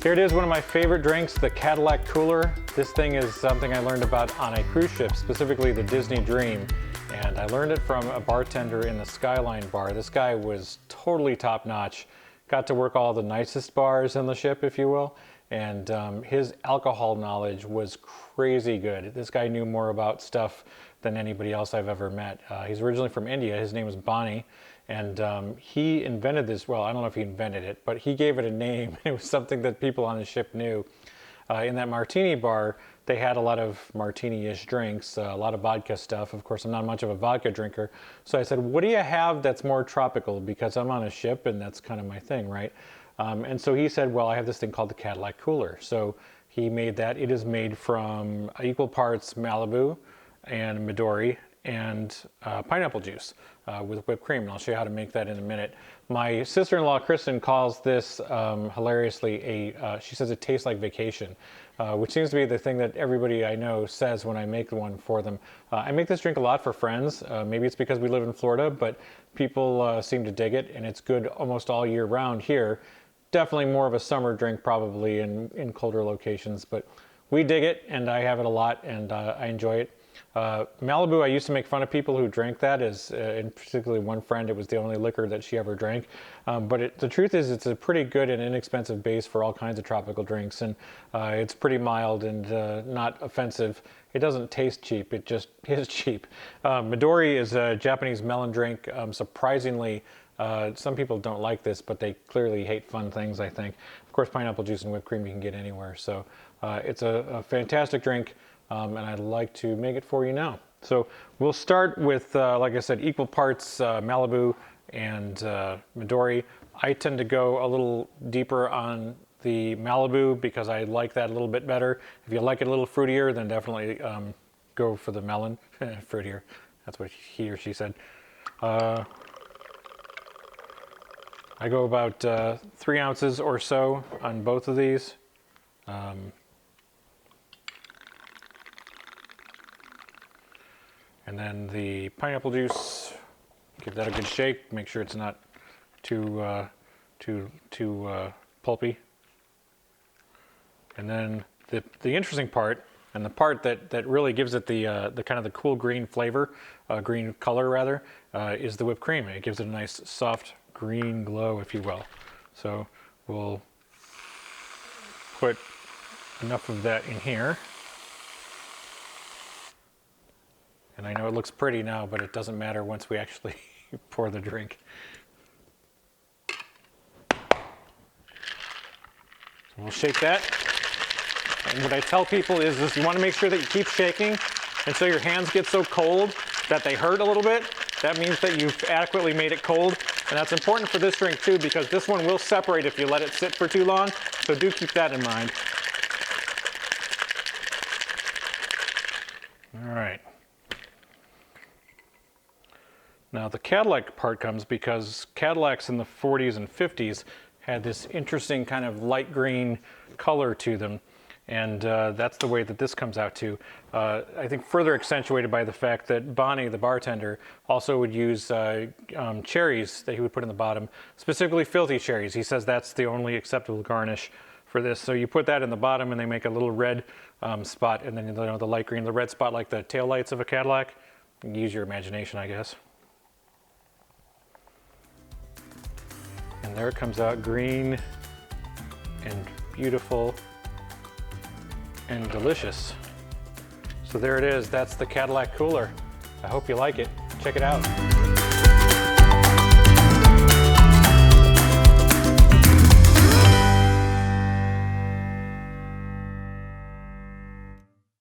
Here it is, one of my favorite drinks, the Cadillac Cooler. This thing is something I learned about on a cruise ship, specifically the Disney Dream. And I learned it from a bartender in the Skyline bar. This guy was totally top-notch. Got to work all the nicest bars in the ship, if you will. And his alcohol knowledge was crazy good. This guy knew more about stuff than anybody else I've ever met. He's originally from India. His name is Bonnie. And he invented this, well, I don't know if he invented it, but he gave it a name. It was something that people on the ship knew. In that martini bar, they had a lot of martini-ish drinks, a lot of vodka stuff. Of course, I'm not much of a vodka drinker. So I said, what do you have that's more tropical? Because I'm on a ship and that's kind of my thing, right? And so he said, well, I have this thing called the Cadillac Cooler. So he made that. It is made from equal parts Malibu and Midori and pineapple juice with whipped cream. And I'll show you how to make that in a minute. My sister-in-law, Kristen, calls this hilariously she says it tastes like vacation, which seems to be the thing that everybody I know says when I make one for them. I make this drink a lot for friends. Maybe it's because we live in Florida, but people seem to dig it, and it's good almost all year round here. Definitely more of a summer drink probably in colder locations, but we dig it, and I have it a lot, and I enjoy it. Malibu, I used to make fun of people who drank that, and particularly one friend, it was the only liquor that she ever drank. But the truth is, it's a pretty good and inexpensive base for all kinds of tropical drinks, and it's pretty mild and not offensive. It doesn't taste cheap, it just is cheap. Midori is a Japanese melon drink. Surprisingly, some people don't like this, but they clearly hate fun things, I think. Of course, pineapple juice and whipped cream you can get anywhere, so it's a fantastic drink. And I'd like to make it for you now. So we'll start with, like I said, equal parts Malibu and Midori. I tend to go a little deeper on the Malibu because I like that a little bit better. If you like it a little fruitier, then definitely go for the melon. Fruitier, that's what he or she said. I go about 3 ounces or so on both of these. And then the pineapple juice, give that a good shake. Make sure it's not too pulpy. And then the interesting part, and the part that really gives it the kind of the cool green flavor, green color rather, is the whipped cream. It gives it a nice soft green glow, if you will. So we'll put enough of that in here. And I know it looks pretty now, but it doesn't matter once we actually pour the drink. So we'll shake that. And what I tell people is this: you want to make sure that you keep shaking until your hands get so cold that they hurt a little bit. That means that you've adequately made it cold. And that's important for this drink too, because this one will separate if you let it sit for too long. So do keep that in mind. All right. Now the Cadillac part comes because Cadillacs in the 40s and 50s had this interesting kind of light green color to them, and that's the way that this comes out too. I think further accentuated by the fact that Bonnie, the bartender, also would use cherries that he would put in the bottom, specifically filthy cherries. He says that's the only acceptable garnish for this. So you put that in the bottom and they make a little red spot, and then the light green, the red spot like the taillights of a Cadillac. You can use your imagination, I guess. And there it comes out, green and beautiful and delicious. So there it is, that's the Cadillac Cooler. I hope you like it. Check it out.